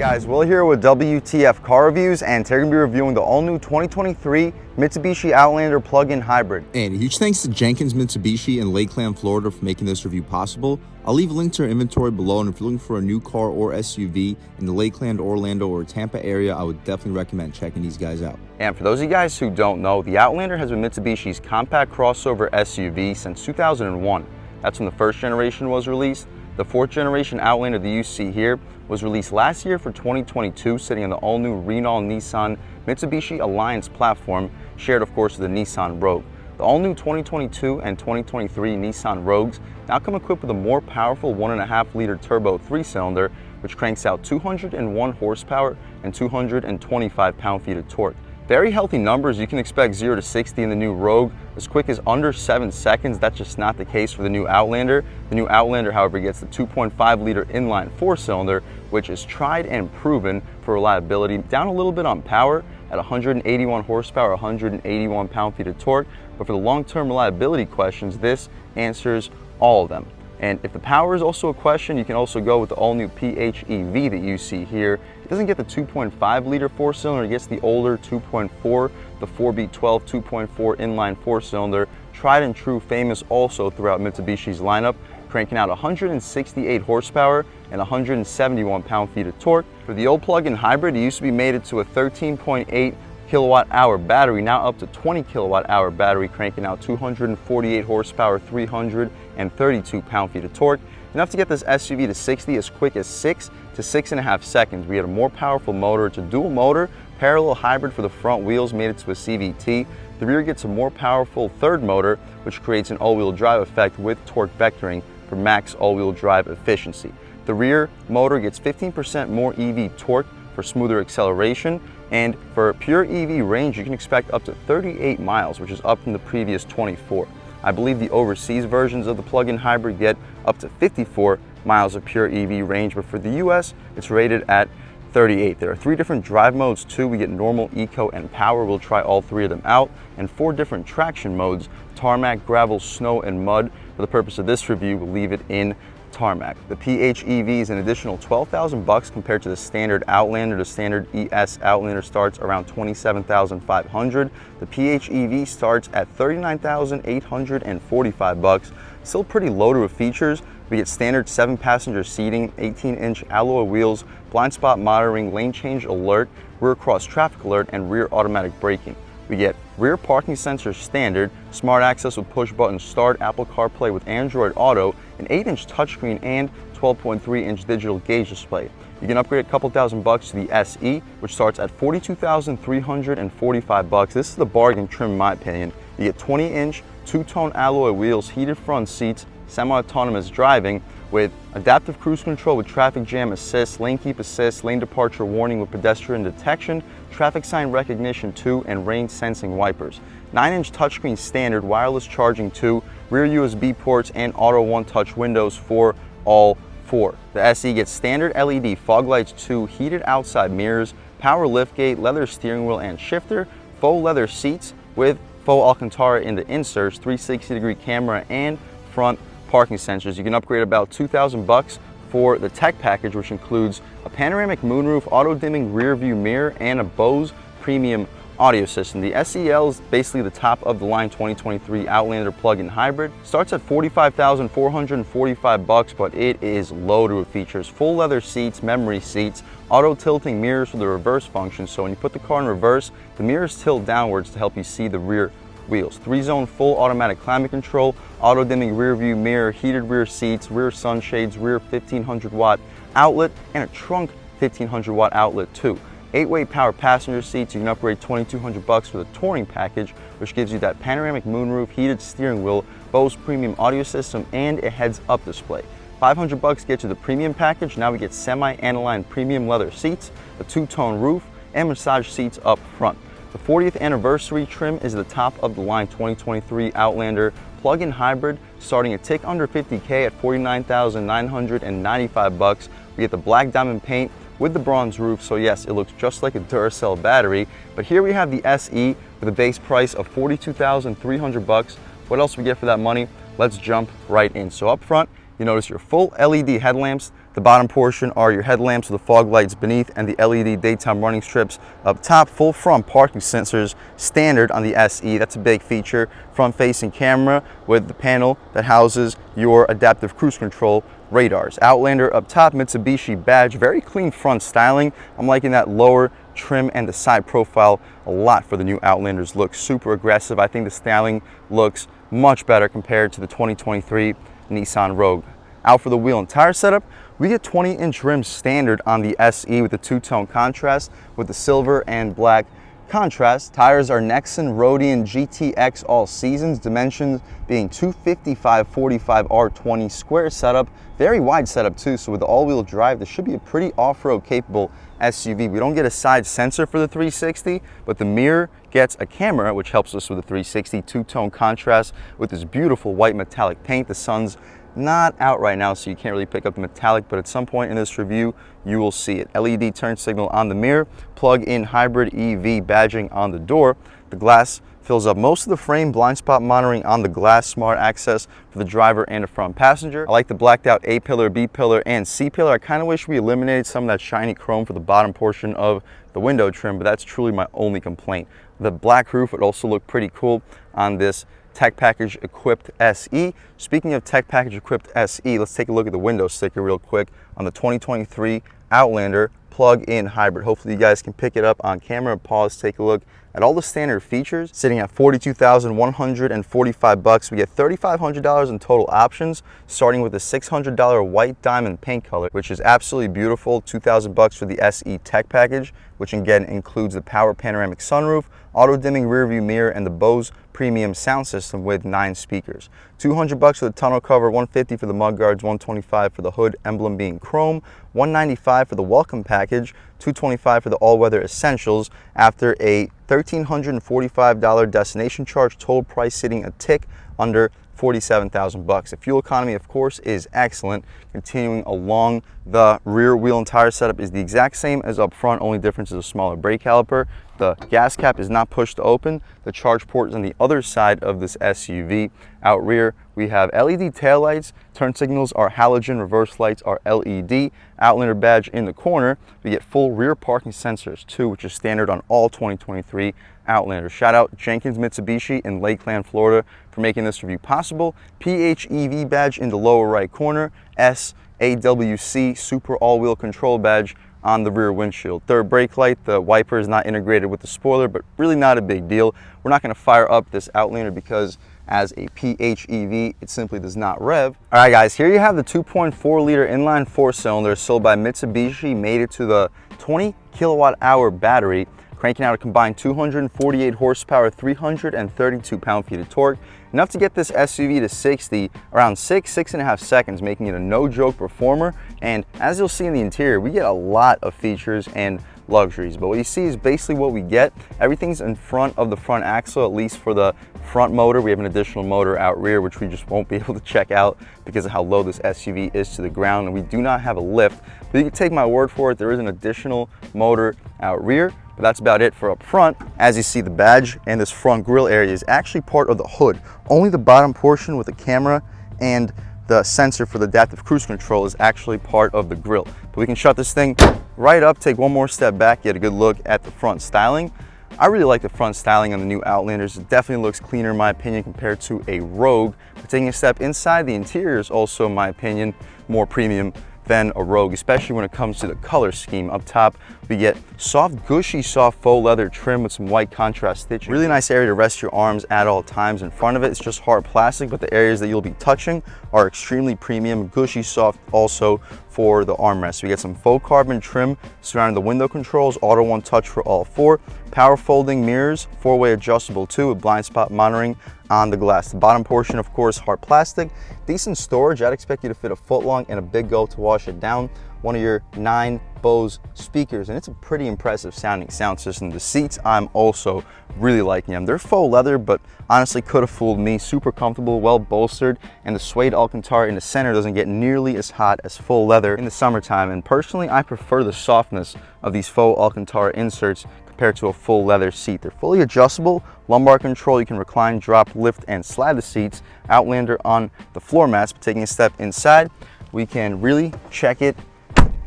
guys, Will here with W.T.F car reviews, and today we're going to be reviewing the all-new 2023 Mitsubishi Outlander plug-in hybrid. And a huge thanks to Jenkins Mitsubishi in Lakeland, Florida for making this review possible. I'll leave a link to our inventory below, and if you're looking for a new car or SUV in the Lakeland, Orlando, or Tampa area, I would definitely recommend checking these guys out. And for those of you guys who don't know, the Outlander has been Mitsubishi's compact crossover SUV since 2001. That's when the first generation was released. The fourth generation Outlander that you see here was released last year for 2022, sitting on the all-new Renault-Nissan Mitsubishi Alliance platform, shared of course with the Nissan Rogue. The all-new 2022 and 2023 Nissan Rogues now come equipped with a more powerful 1.5-liter turbo 3-cylinder, which cranks out 201 horsepower and 225 pound-feet of torque. Very healthy numbers. You can expect 0 to 60 in the new Rogue as quick as under 7 seconds. That's just not the case for the new Outlander. The new Outlander, however, gets the 2.5-liter inline 4-cylinder, which is tried and proven for reliability. Down a little bit on power at 181 horsepower, 181 pound-feet of torque. But for the long-term reliability questions, this answers all of them. And if the power is also a question, you can also go with the all-new PHEV that you see here. It doesn't get the 2.5-liter 4-cylinder, it gets the older 2.4, the 4B12 2.4 inline 4-cylinder, tried and true, famous also throughout Mitsubishi's lineup, cranking out 168 horsepower and 171 pound-feet of torque. For the old plug-in hybrid, it used to be mated to a 13.8 kilowatt-hour battery, now up to 20 kilowatt-hour battery, cranking out 248 horsepower, 332 pound-feet of torque, enough to get this SUV to 60 as quick as 6 to 6.5 seconds. We had a more powerful motor. It's a dual motor, parallel hybrid for the front wheels, mated to a CVT. The rear gets a more powerful third motor, which creates an all-wheel drive effect with torque vectoring for max all-wheel drive efficiency. The rear motor gets 15% more EV torque for smoother acceleration, and for pure EV range, you can expect up to 38 miles, which is up from the previous 24. I believe the overseas versions of the plug-in hybrid get up to 54 miles of pure EV range, but for the US, it's rated at 38. There are 3 different drive modes too. We get normal, eco, and power. We'll try all 3 of them out, and 4 different traction modes: tarmac, gravel, snow, and mud. For the purpose of this review, we'll leave it in tarmac. The PHEV is an additional $12,000 compared to the standard Outlander. The standard ES Outlander starts around $27,500. The PHEV starts at $39,845. Still pretty loaded with features. We get standard 7-passenger seating, 18-inch alloy wheels, blind spot monitoring, lane change alert, rear cross traffic alert, and rear automatic braking. We get rear parking sensors standard, smart access with push button start, Apple CarPlay with Android Auto, an 8-inch touchscreen, and 12.3-inch digital gauge display. You can upgrade a couple $1,000 to the SE, which starts at $42,345. This is the bargain trim in my opinion. You get 20-inch two-tone alloy wheels, heated front seats, semi-autonomous driving with adaptive cruise control with traffic jam assist, lane keep assist, lane departure warning with pedestrian detection, traffic sign recognition 2, and rain sensing wipers. 9-inch touchscreen standard, wireless charging 2, rear USB ports, and auto one-touch windows for all 4. The SE gets standard LED fog lights 2, heated outside mirrors, power liftgate, leather steering wheel and shifter, faux leather seats with faux Alcantara in the inserts, 360-degree camera, and front parking sensors. You can upgrade about $2,000 for the tech package, which includes a panoramic moonroof, auto-dimming rear view mirror, and a Bose premium audio system. The SEL is basically the top of the line 2023 Outlander plug-in hybrid. Starts at $45,445, but it is loaded with features. Full leather seats, memory seats, auto tilting mirrors for the reverse function. So when you put the car in reverse, the mirrors tilt downwards to help you see the rear wheels. 3-zone full automatic climate control, auto dimming rear view mirror, heated rear seats, rear sunshades, rear 1500 watt outlet, and a trunk 1500 watt outlet too. 8-way power passenger seats. You can upgrade $2,200 for the touring package, which gives you that panoramic moonroof, heated steering wheel, Bose premium audio system, and a heads-up display. $500 gets you the premium package. Now we get semi-aniline premium leather seats, a 2-tone roof, and massage seats up front. The 40th anniversary trim is the top of the line 2023 Outlander plug-in hybrid, starting a tick under $50K at $49,995. We get the black diamond paint with the bronze roof, so yes, it looks just like a Duracell battery. But here we have the SE with a base price of $42,300. What else we get for that money? Let's jump right in. So up front, You notice your full LED headlamps. The bottom portion are your headlamps with the fog lights beneath and the LED daytime running strips up top. Full front parking sensors, standard on the SE. That's a big feature. Front-facing camera with the panel that houses your adaptive cruise control radars. Outlander up top, Mitsubishi badge, very clean front styling. I'm liking that lower trim and the side profile a lot for the new Outlanders. Look super aggressive. I think the styling looks much better compared to the 2023 Nissan Rogue. Out for the wheel and tire setup, we get 20-inch rims standard on the SE with the two-tone contrast with the silver and black contrast. Tires are Nexen Rhodian GTX all seasons, dimensions being 255/45 R20 square setup, very wide setup too, so with the all-wheel drive this should be a pretty off-road capable SUV. We don't get a side sensor for the 360, but the mirror gets a camera which helps us with the 360. Two-tone contrast with this beautiful white metallic paint. The sun's not out right now, so you can't really pick up the metallic, but at some point in this review you will see it. LED turn signal on the mirror, plug-in hybrid EV badging on the door. The glass fills up most of the frame, blind spot monitoring on the glass, smart access for the driver and the front passenger. I like the blacked out A-pillar, B-pillar, and C-pillar. I kind of wish we eliminated some of that shiny chrome for the bottom portion of the window trim, but that's truly my only complaint. The black roof would also look pretty cool on this tech package equipped SE. Speaking of tech package equipped SE, let's take a look at the window sticker real quick on the 2023 Outlander plug-in hybrid. Hopefully you guys can pick it up on camera. Pause, take a look at all the standard features. Sitting at $42,145, we get $3,500 in total options, starting with the $600 white diamond paint color, which is absolutely beautiful. $2,000 for the SE tech package, which again includes the power panoramic sunroof, auto-dimming rear view mirror, and the Bose premium sound system with 9 speakers. $200 for the tonneau cover, $150 for the mudguards, $125 for the hood emblem being chrome, $195 for the welcome package, $225 for the all-weather essentials, after a $1,345 destination charge, total price sitting a tick under $47,000. The fuel economy, of course, is excellent. Continuing along, the rear wheel and tire setup is the exact same as up front, only difference is a smaller brake caliper. The gas cap is not pushed to open. The charge port is on the other side of this SUV. Out rear, we have LED taillights. Turn signals are halogen, reverse lights are LED. Outlander badge in the corner. We get full rear parking sensors too, which is standard on all 2023 Outlanders. Shout out Jenkins Mitsubishi in Lakeland, Florida for making this review possible. PHEV badge in the lower right corner. SAWC Super All-Wheel Control badge on the rear windshield. Third brake light, the wiper is not integrated with the spoiler, but really not a big deal. We're not going to fire up this Outlander because as a PHEV, it simply does not rev. All right, guys, here you have the 2.4 liter inline 4-cylinder sold by Mitsubishi, made it to the 20 kilowatt-hour battery, cranking out a combined 248 horsepower, 332 pound-feet of torque, enough to get this SUV to 60 around 6.5 seconds, making it a no-joke performer. And as you'll see in the interior, we get a lot of features and luxuries, but what you see is basically what we get. Everything's in front of the front axle, at least for the front motor. We have an additional motor out rear, which we just won't be able to check out because of how low this SUV is to the ground, and we do not have a lift. But you can take my word for it, there is an additional motor out rear. But that's about it for up front. As you see, the badge and this front grille area is actually part of the hood. Only the bottom portion with the camera and the sensor for the adaptive cruise control is actually part of the grille. But we can shut this thing right up, take one more step back, get a good look at the front styling. I really like the front styling on the new Outlanders. It definitely looks cleaner in my opinion compared to a Rogue. But taking a step inside, the interior is also, in my opinion, more premium than a Rogue, especially when it comes to the color scheme. Up top, we get soft, gushy, soft faux leather trim with some white contrast stitching. Really nice area to rest your arms at all times. In front of it, it's just hard plastic, but the areas that you'll be touching are extremely premium, gushy, soft also for the armrest. We get some faux carbon trim surrounding the window controls, auto one touch for all 4, power folding mirrors, 4-way adjustable too, with blind spot monitoring on the glass. The bottom portion, of course, hard plastic. Decent storage. I'd expect you to fit a foot long and a big go to wash it down. One of your 9 Bose speakers, and it's a pretty impressive sounding sound system. The seats, I'm also really liking them. They're faux leather, but honestly could have fooled me. Super comfortable, well bolstered, and the suede Alcantara in the center doesn't get nearly as hot as full leather in the summertime. And personally, I prefer the softness of these faux Alcantara inserts compared to a full leather seat. They're fully adjustable, lumbar control, you can recline, drop, lift, and slide the seats. Outlander on the floor mats. But taking a step inside, we can really check it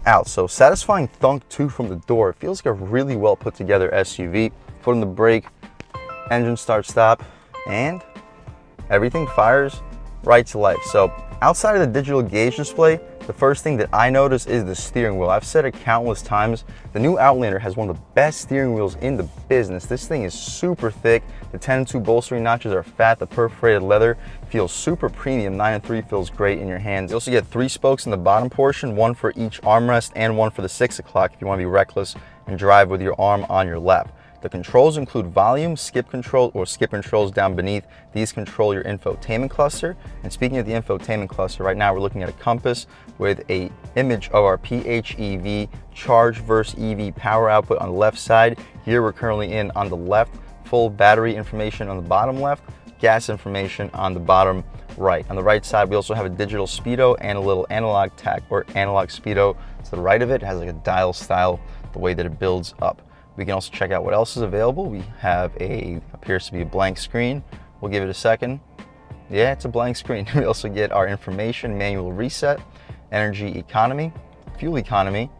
out. So satisfying thunk too from the door. It feels like a really well put together SUV. Foot on the brake, engine start stop, and everything fires right to life. So outside of the digital gauge display, the first thing that I notice is the steering wheel. I've said it countless times, the new Outlander has one of the best steering wheels in the business. This thing is super thick. The 10-2 bolstering notches are fat. The perforated leather feels super premium. 9-3 feels great in your hands. You also get 3 spokes in the bottom portion, one for each armrest and one for the 6 o'clock if you want to be reckless and drive with your arm on your lap. The controls include volume, skip control, or skip controls down beneath. These control your infotainment cluster. And speaking of the infotainment cluster, right now we're looking at a compass with an image of our PHEV charge versus EV power output on the left side. Here we're currently in on the left, full battery information on the bottom left, gas information on the bottom right. On the right side, we also have a digital speedo and a little analog tach or analog speedo to the right of it. It has like a dial style, the way that it builds up. We can also check out what else is available. We have appears to be a blank screen. We'll give it a second. Yeah, it's a blank screen. We also get our information, manual reset, energy economy, fuel economy,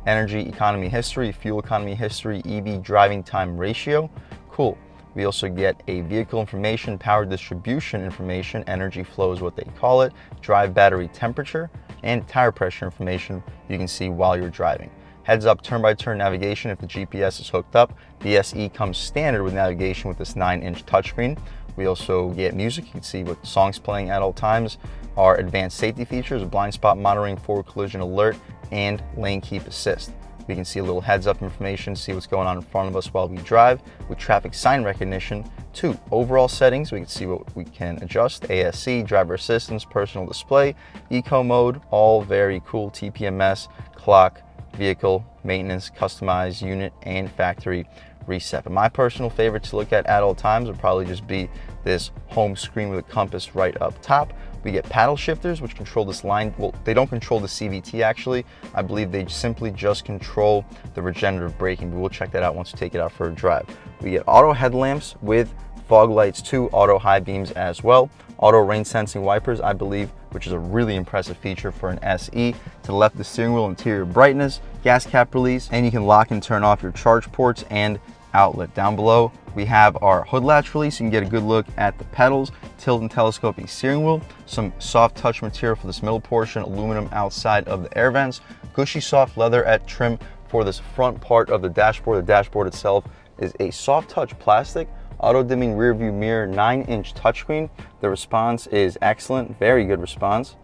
energy economy history, fuel economy history, EV driving time ratio. Cool. We also get a vehicle information, power distribution information, energy flow is what they call it, drive battery temperature, and tire pressure information you can see while you're driving. Heads up turn-by-turn navigation if the GPS is hooked up. The SE comes standard with navigation with this 9-inch touchscreen. We also get music. You can see what songs playing at all times. Our advanced safety features, blind spot monitoring, forward collision alert, and lane keep assist. We can see a little heads-up information, see what's going on in front of us while we drive with traffic sign recognition. 2, overall settings, we can see what we can adjust. ASC, driver assistance, personal display, eco mode, all very cool. TPMS, clock, vehicle, maintenance, customized unit, and factory reset. But my personal favorite to look at all times would probably just be this home screen with a compass right up top. We get paddle shifters, which control this line. Well, they don't control the CVT actually. I believe they simply just control the regenerative braking, but we'll check that out once we take it out for a drive. We get auto headlamps with fog lights too, auto high beams as well. Auto rain sensing wipers, I believe, which is a really impressive feature for an SE. To the left, the steering wheel interior brightness, gas cap release, and you can lock and turn off your charge ports and outlet. Down below, we have our hood latch release. You can get a good look at the pedals, tilt and telescoping steering wheel, some soft touch material for this middle portion, aluminum outside of the air vents, gushy soft leather at trim for this front part of the dashboard. The dashboard itself is a soft touch plastic, auto dimming rear view mirror, 9-inch touchscreen. The response is excellent, very good response.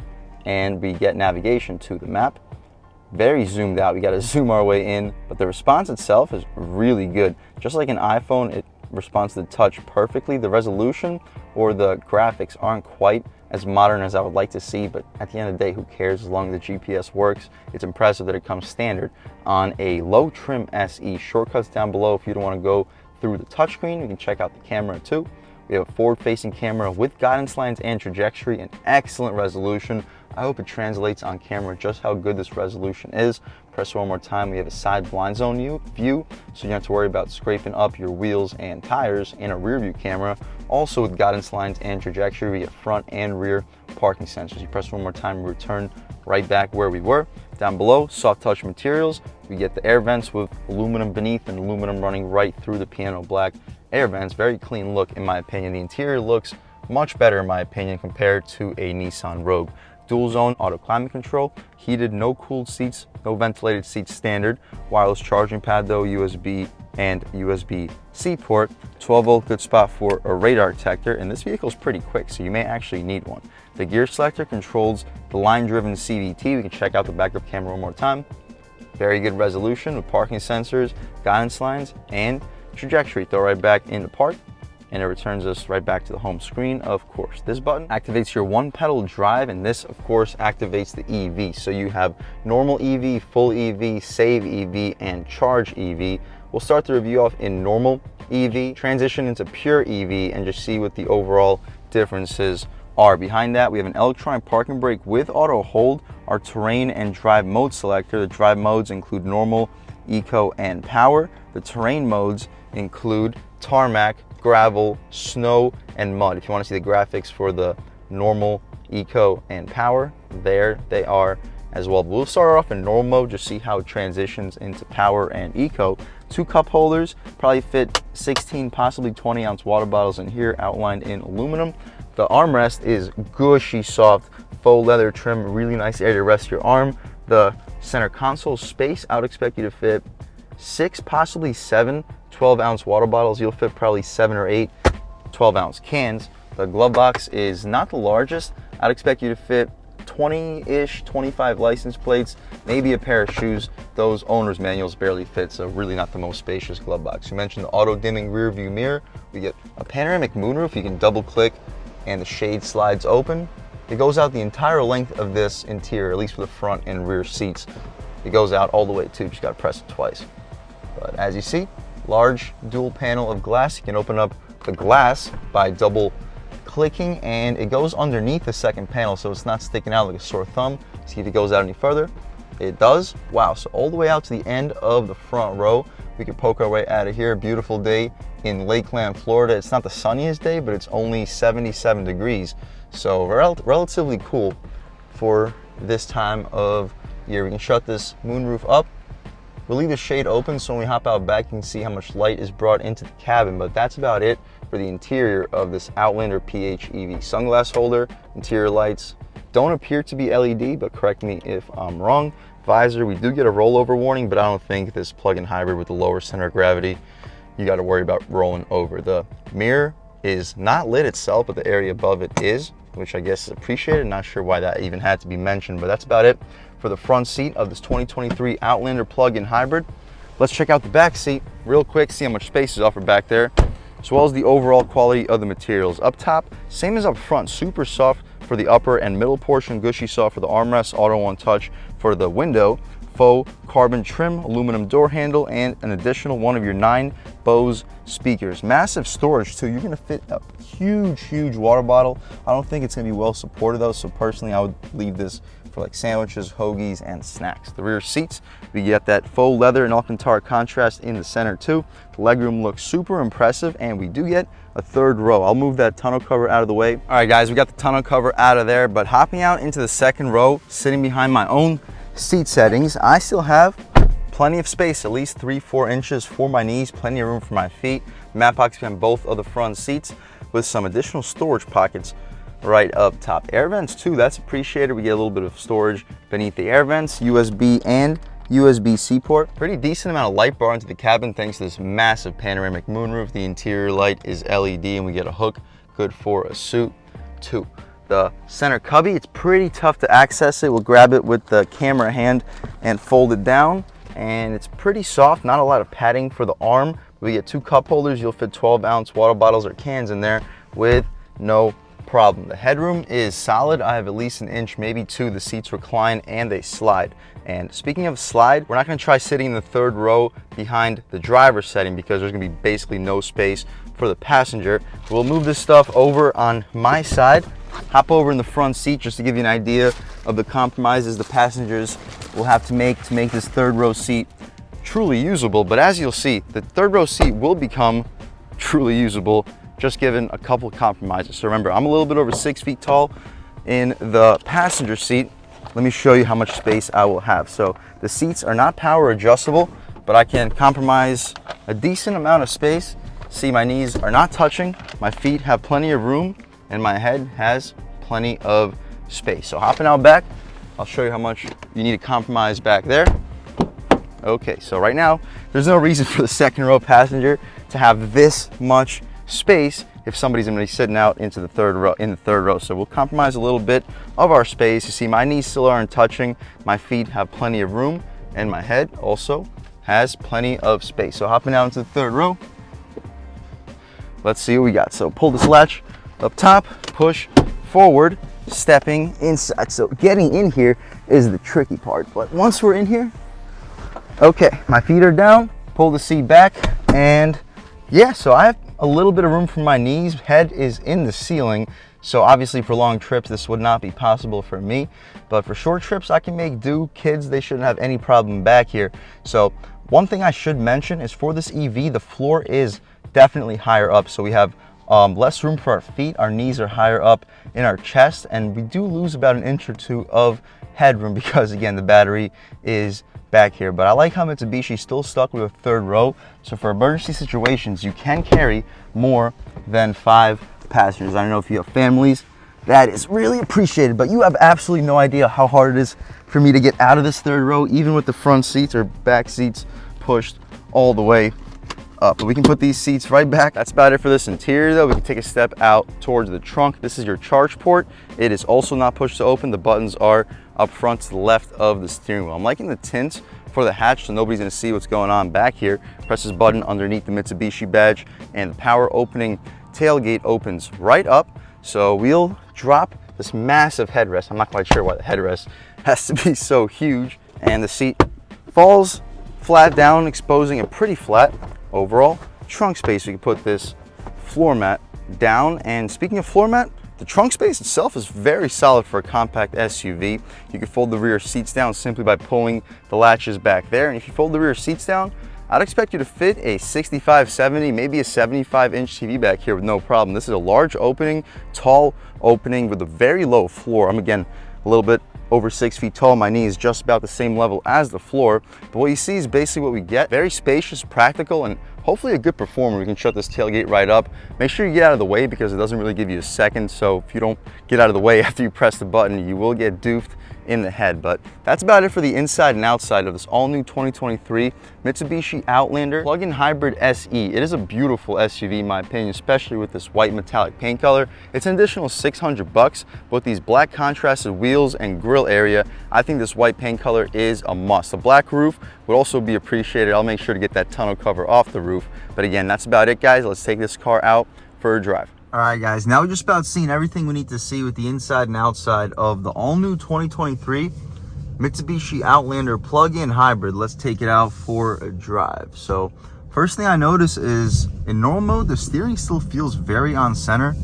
And we get navigation to the map. Very zoomed out, we got to zoom our way in, but the response itself is really good. Just like an iPhone, it responds to the touch perfectly. The resolution or the graphics aren't quite as modern as I would like to see, but at the end of the day, who cares as long as the GPS works? It's impressive that it comes standard on a low trim SE. Shortcuts down below if you don't want to go through the touchscreen. You can check out the camera too. We have a forward-facing camera with guidance lines and trajectory and excellent resolution. I hope it translates on camera just how good this resolution is. Press it one more time. We have a side blind zone view, so you don't have to worry about scraping up your wheels and tires, and a rear view camera. Also with guidance lines and trajectory, we have front and rear parking sensors. You press one more time, we return right back where we were. Down below, soft touch materials. We get the air vents with aluminum beneath and aluminum running right through the piano black air vents. Very clean look in my opinion. The interior looks much better in my opinion compared to a Nissan Rogue. Dual zone auto climate control, heated, no cooled seats, no ventilated seats standard, wireless charging pad though, USB and USB-C port, 12-volt good spot for a radar detector, and this vehicle is pretty quick, so you may actually need one. The gear selector controls the line-driven CVT. We can check out the backup camera one more time. Very good resolution with parking sensors, guidance lines, and trajectory. Throw right back into park, and it returns us right back to the home screen, of course. This button activates your one-pedal drive, and this, of course, activates the EV. So you have normal EV, full EV, save EV, and charge EV. We'll start the review off in normal EV, transition into pure EV, and just see what the overall differences are. Behind that, we have an electronic parking brake with auto hold, our terrain and drive mode selector. The drive modes include normal, eco, and power. The terrain modes include tarmac, gravel, snow, and mud. If you want to see the graphics for the normal, eco, and power, there they are as well. We'll start off in normal mode, just see how it transitions into power and eco. 2 cup holders, probably fit 16, possibly 20 ounce water bottles in here, outlined in aluminum. The armrest is gushy soft, faux leather trim, really nice area to rest your arm. The center console space, I would expect you to fit 6, possibly 7 12-ounce water bottles. You'll fit probably 7 or 8 12-ounce cans. The glove box is not the largest. I'd expect you to fit 20-ish, 25 license plates, maybe a pair of shoes. Those owner's manuals barely fit, so really not the most spacious glove box. You mentioned the auto dimming rear view mirror. We get a panoramic moonroof. You can double click and the shade slides open. It goes out the entire length of this interior, at least for the front and rear seats. It goes out all the way too, just gotta press it twice. But as you see, large dual panel of glass. You can open up the glass by double clicking, and it goes underneath the second panel, so it's not sticking out like a sore thumb. See if it goes out any further. It does. Wow, so all the way out to the end of the front row. We can poke our way out of here. Beautiful day in Lakeland, Florida. It's not the sunniest day, but it's only 77 degrees. So relatively cool for this time of year. We can shut this moonroof up. We'll leave the shade open so when we hop out back, you can see how much light is brought into the cabin, but that's about it for the interior of this Outlander PHEV. Sunglass holder, interior lights don't appear to be LED, but correct me if I'm wrong. Visor, we do get a rollover warning, but I don't think this plug-in hybrid with the lower center of gravity, you got to worry about rolling over. The mirror is not lit itself, but the area above it is, which I guess is appreciated. Not sure why that even had to be mentioned, but that's about it for the front seat of this 2023 Outlander plug-in hybrid. Let's check out the back seat real quick, see how much space is offered back there, as well as the overall quality of the materials. Up top, same as up front, super soft for the upper and middle portion, gushy soft for the armrest, auto one touch for the window, faux carbon trim, aluminum door handle, and an additional one of your 9 Bose speakers. Massive storage too. You're gonna fit a huge water bottle. I don't think it's gonna be well supported though, so personally I would leave this for like sandwiches, hoagies, and snacks. The rear seats, we get that faux leather and Alcantara contrast in the center too. The legroom looks super impressive, and we do get a 3rd row. I'll move that tonneau cover out of the way. All right guys, we got the tonneau cover out of there, but hopping out into the 2nd row, sitting behind my own seat settings, I still have plenty of space, at least 3-4 inches for my knees, plenty of room for my feet. Mat pockets behind both of the front seats with some additional storage pockets right up top. Air vents too, that's appreciated. We get a little bit of storage beneath the air vents, USB and USB-C port. Pretty decent amount of light bar into the cabin thanks to this massive panoramic moonroof. The interior light is LED, and we get a hook good for a suit too. The center cubby, it's pretty tough to access it. We'll grab it with the camera hand and fold it down, and it's pretty soft, not a lot of padding for the arm. We get 2 cup holders. You'll fit 12-ounce water bottles or cans in there with no problem. The headroom is solid. I have at least 1 inch, maybe 2. The seats recline and they slide. And speaking of slide, we're not going to try sitting in the 3rd row behind the driver's setting because there's going to be basically no space for the passenger. We'll move this stuff over on my side, hop over in the front seat just to give you an idea of the compromises the passengers will have to make this 3rd row seat truly usable. But as you'll see, the 3rd row seat will become truly usable just given a couple of compromises. So remember, I'm a little bit over 6 feet tall in the passenger seat. Let me show you how much space I will have. So the seats are not power adjustable, but I can compromise a decent amount of space. See, my knees are not touching, my feet have plenty of room, and my head has plenty of space. So hopping out back, I'll show you how much you need to compromise back there. Okay, so right now, there's no reason for the 2nd row passenger to have this much space if somebody's gonna be sitting out into the 3rd row. So we'll compromise a little bit of our space. You see, my knees still aren't touching, my feet have plenty of room, and my head also has plenty of space. So hopping out into the 3rd row, let's see what we got. So pull this latch up top, push forward, stepping inside. So getting in here is the tricky part, but once we're in here, okay, my feet are down, pull the seat back, and yeah, so I have a little bit of room for my knees. Head is in the ceiling, so obviously for long trips this would not be possible for me, but for short trips I can make do. Kids, they shouldn't have any problem back here. So One thing I should mention is for this EV, the floor is definitely higher up. So we have less room for our feet. Our knees are higher up in our chest, and we do lose about an inch or two of headroom because, again, the battery is back here. But I like how Mitsubishi still stuck with a third row. So for emergency situations, you can carry more than 5 passengers. I don't know if you have families, that is really appreciated, but you have absolutely no idea how hard it is for me to get out of this third row, even with the front seats or back seats pushed all the way up. But we can put these seats right back. That's about it for this interior though. We can take a step out towards the trunk. This is your charge port. It is also not pushed to open. The buttons are up front to the left of the steering wheel. I'm liking the tint for the hatch so nobody's gonna see what's going on back here. Press this button underneath the Mitsubishi badge and the power opening tailgate opens right up. So we'll drop this massive headrest. I'm not quite sure why the headrest has to be so huge. And the seat falls flat down, exposing a pretty flat overall trunk space. We can put this floor mat down. And speaking of floor mat, the trunk space itself is very solid for a compact SUV. You can fold the rear seats down simply by pulling the latches back there. And if you fold the rear seats down, I'd expect you to fit a 65, 70, maybe a 75-inch TV back here with no problem. This is a large opening, tall opening with a very low floor. I'm, again, a little bit over 6 feet tall. My knee is just about the same level as the floor. But what you see is basically what we get. Very spacious, practical, and hopefully a good performer. We can shut this tailgate right up. Make sure you get out of the way because it doesn't really give you a second. So if you don't get out of the way after you press the button, you will get doofed in the head. But that's about it for the inside and outside of this all-new 2023 Mitsubishi Outlander plug-in hybrid SE. It is a beautiful SUV in my opinion, especially with this white metallic paint color. It's an additional $600, but with these black contrasted wheels and grille area, I think this white paint color is a must. The black roof would also be appreciated. I'll make sure to get that tonneau cover off the roof. But again, that's about it, guys. Let's take this car out for a drive. All right, guys, now we're just about seeing everything we need to see with the inside and outside of the all-new 2023 Mitsubishi Outlander plug-in hybrid. Let's take it out for a drive. So first thing I notice is in normal mode, the steering still feels very on center.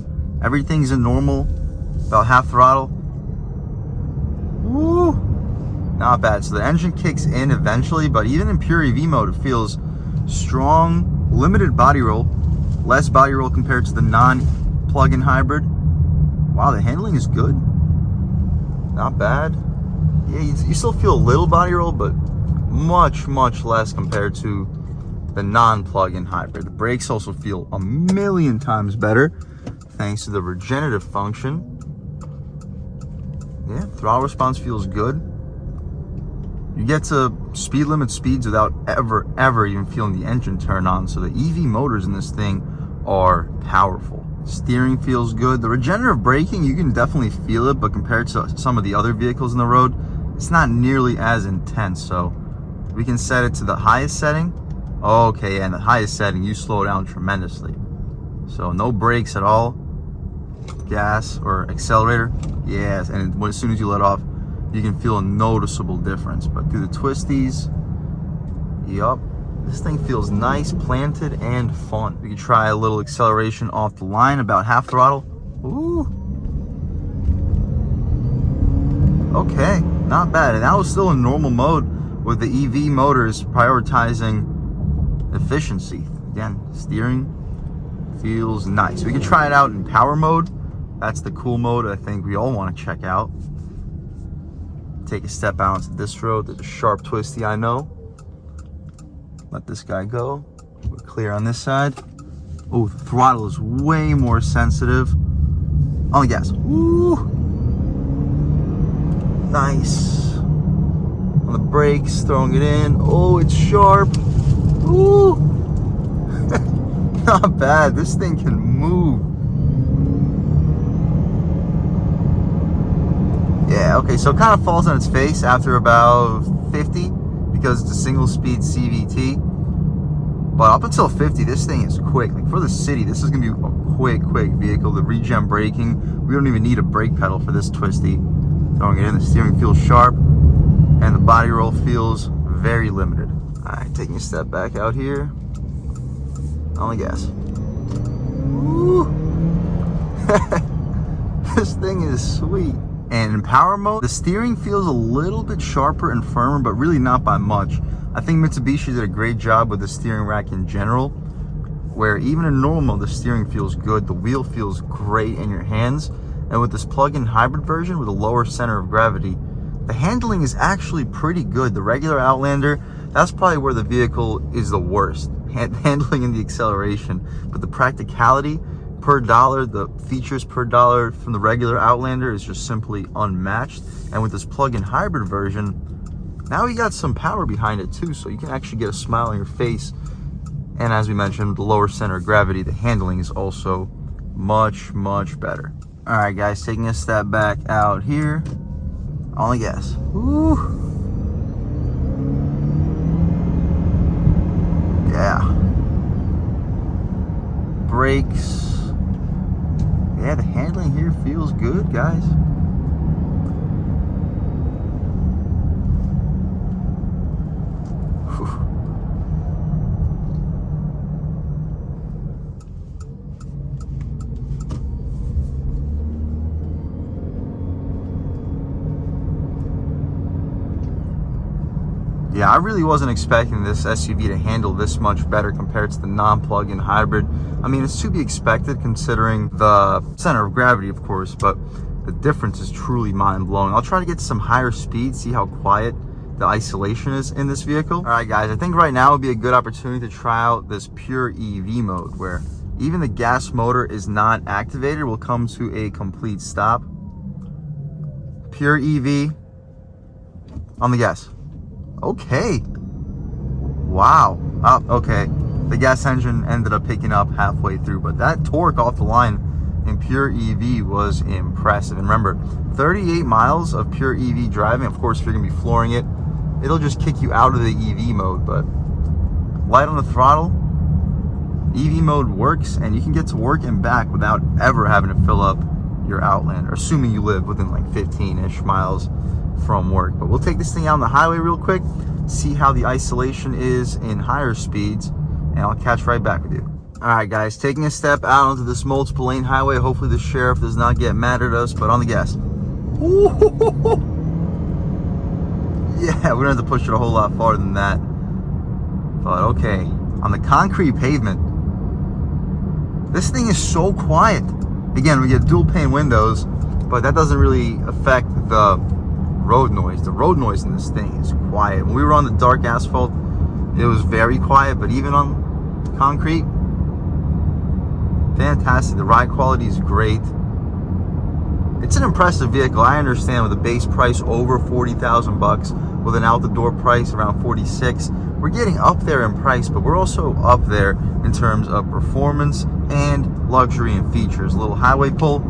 Everything's in normal, about half throttle. Woo! Not bad. So the engine kicks in eventually, but even in pure EV mode, it feels strong, limited body roll. Less body roll compared to the non-plug-in hybrid. Wow, the handling is good. Not bad. Yeah, you still feel a little body roll, but much, much less compared to the non-plug-in hybrid. The brakes also feel a million times better thanks to the regenerative function. Yeah, throttle response feels good. You get to speed limit speeds without ever even feeling the engine turn on. So the EV motors in this thing are powerful. Steering feels good. The regenerative braking, you can definitely feel it, but compared to some of the other vehicles in the road, it's not nearly as intense. So we can set it to the highest setting. Okay, and the highest setting, you slow down tremendously. So no brakes at all. Gas or accelerator, yes, and as soon as you let off, you can feel a noticeable difference. But through the twisties, yup, this thing feels nice, planted, and fun. We can try a little acceleration off the line, about half throttle. Ooh. Okay, not bad. And that was still in normal mode with the EV motors prioritizing efficiency. Again, steering feels nice. We can try it out in power mode. That's the cool mode I think we all want to check out. Take a step out onto this road. There's a sharp twisty, I know. Let this guy go. We're clear on this side. Oh, the throttle is way more sensitive. On the gas. Woo! Nice. On the brakes, throwing it in. Oh, it's sharp. Woo! Not bad. This thing can move. Yeah, okay, so it kind of falls on its face after about 50 because it's a single-speed CVT. But up until 50, this thing is quick. Like for the city, this is gonna be a quick vehicle. The regen braking, we don't even need a brake pedal for this twisty. Throwing it in, the steering feels sharp, and the body roll feels very limited. All right, taking a step back out here. On the gas. Woo! This thing is sweet. And in power mode, the steering feels a little bit sharper and firmer, but really not by much. I think Mitsubishi did a great job with the steering rack in general, where even in normal, the steering feels good, the wheel feels great in your hands, and with this plug-in hybrid version with a lower center of gravity, the handling is actually pretty good. The regular Outlander, that's probably where the vehicle is the worst, handling and the acceleration, but the practicality per dollar, the features per dollar from the regular Outlander is just simply unmatched. And with this plug-in hybrid version, now you got some power behind it too, so you can actually get a smile on your face. And as we mentioned, the lower center of gravity, the handling is also much, much better. All right, guys, taking a step back out here on the gas. Woo. Yeah. Brakes. Yeah, the handling here feels good, guys. Whew. Yeah, I really wasn't expecting this SUV to handle this much better compared to the non-plug-in hybrid. I mean, it's to be expected considering the center of gravity, of course, but the difference is truly mind-blowing. I'll try to get to some higher speed, see how quiet the isolation is in this vehicle. All right, guys, I think right now would be a good opportunity to try out this pure EV mode, where even the gas motor is not activated. We'll come to a complete stop. Pure EV on the gas. Okay. Wow. Oh, okay. The gas engine ended up picking up halfway through, but that torque off the line in pure EV was impressive. And remember, 38 miles of pure EV driving. Of course, if you're gonna be flooring it, it'll just kick you out of the EV mode, but light on the throttle, EV mode works, and you can get to work and back without ever having to fill up your Outlander, assuming you live within like 15-ish miles from work. But we'll take this thing out on the highway real quick, see how the isolation is in higher speeds, and I'll catch right back with you. All right, guys, taking a step out onto this multiple lane highway. Hopefully the sheriff does not get mad at us, but on the gas. Yeah, we're gonna have to push it a whole lot farther than that, but okay. On the concrete pavement, this thing is so quiet. Again, we get dual pane windows, but that doesn't really affect the road noise. The road noise in this thing is quiet. When we were on the dark asphalt, it was very quiet, but even on concrete, fantastic. The ride quality is great. It's an impressive vehicle. I understand with a base price over 40,000 bucks, with an out the door price around 46, we're getting up there in price, but we're also up there in terms of performance and luxury and features. A little highway pull.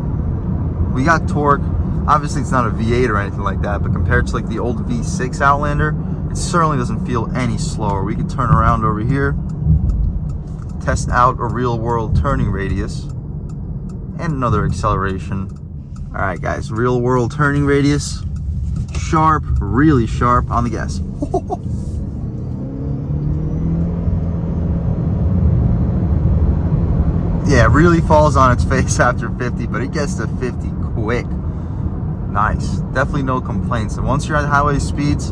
We got torque. Obviously, it's not a V8 or anything like that, but compared to like the old V6 Outlander, it certainly doesn't feel any slower. We can turn around over here, test out a real-world turning radius, and another acceleration. All right, guys, real-world turning radius, sharp, really sharp on the gas. Yeah, it really falls on its face after 50, but it gets to 50 quick. Nice. Definitely no complaints. And once you're at highway speeds,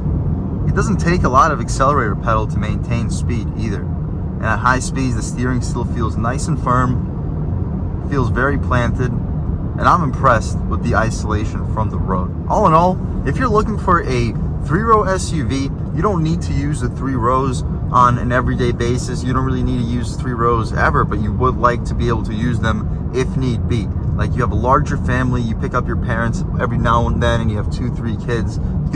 it doesn't take a lot of accelerator pedal to maintain speed either. And at high speeds, the steering still feels nice and firm, feels very planted, and I'm impressed with the isolation from the road. All in all, if you're looking for a 3-row SUV, you don't need to use the 3 rows on an everyday basis. You don't really need to use 3 rows ever, but you would like to be able to use them if need be. Like you have a larger family, you pick up your parents every now and then, and you have 2-3 kids. You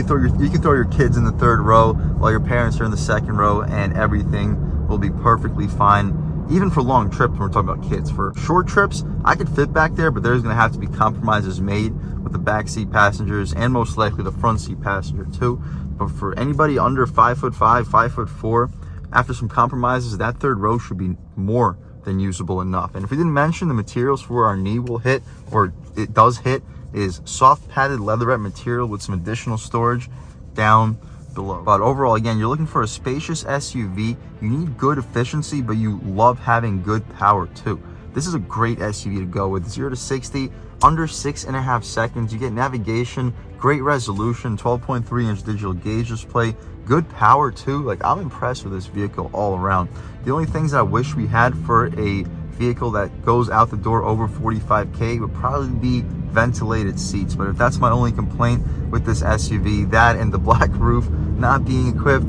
can throw your kids in the 3rd row while your parents are in the 2nd row, and everything will be perfectly fine. Even for long trips, when we're talking about kids. For short trips, I could fit back there, but there's gonna have to be compromises made with the backseat passengers and most likely the front seat passenger too. But for anybody under 5'5", 5'4", after some compromises, that 3rd row should be more than usable enough. And if we didn't mention, the materials for where our knee will hit, or it does hit, is soft padded leatherette material with some additional storage down below. But overall, again, you're looking for a spacious SUV. You need good efficiency, but you love having good power too. This is a great SUV to go with. 0 to 60 under 6.5 seconds. You get navigation, great resolution, 12.3-inch digital gauge display, good power too. Like, I'm impressed with this vehicle all around. The only things I wish we had for a vehicle that goes out the door over 45K would probably be ventilated seats. But if that's my only complaint with this SUV, that and the black roof not being equipped,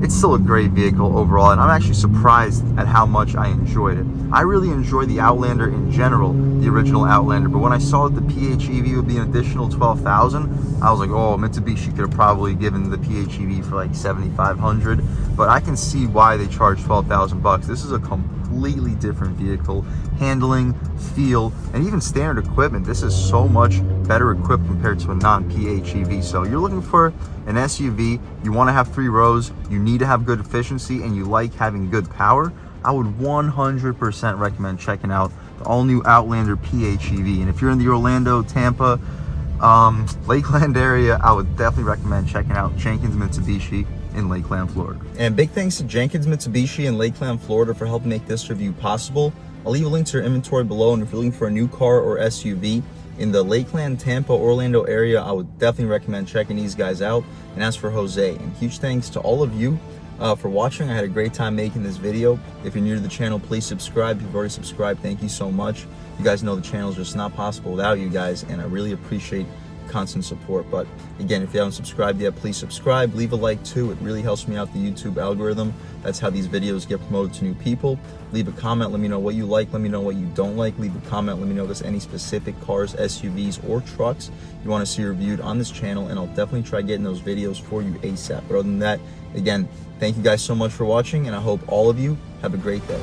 it's still a great vehicle overall, and I'm actually surprised at how much I enjoyed it. I really enjoy the Outlander in general, the original Outlander, but when I saw that the PHEV would be an additional $12,000, I was like, oh, Mitsubishi could have probably given the PHEV for like $7,500, but I can see why they charge $12,000. This is a completely different vehicle. Handling, feel, and even standard equipment, this is so much better equipped compared to a non-PHEV. So you're looking for an SUV, you want to have 3 rows, you need to have good efficiency, and you like having good power, I would 100% recommend checking out the all-new Outlander PHEV. And if you're in the Orlando, Tampa, Lakeland area, I would definitely recommend checking out Jenkins Mitsubishi in Lakeland, Florida. And big thanks to Jenkins Mitsubishi in Lakeland, Florida for helping make this review possible. I'll leave a link to their inventory below, and if you're looking for a new car or SUV in the Lakeland, Tampa, Orlando area, I would definitely recommend checking these guys out. And as for Jose, and huge thanks to all of you for watching. I had a great time making this video. If you're new to the channel, please subscribe. If you've already subscribed, thank you so much. You guys know the channel is just not possible without you guys, and I really appreciate constant support. But again, if you haven't subscribed yet, please subscribe, leave a like too. It really helps me out the YouTube algorithm. That's how these videos get promoted to new people. Leave a comment, let me know what you like, let me know what you don't like. Leave a comment, let me know if there's any specific cars, SUVs, or trucks you want to see reviewed on this channel, and I'll definitely try getting those videos for you ASAP. But other than that, again, thank you guys so much for watching, and I hope all of you have a great day.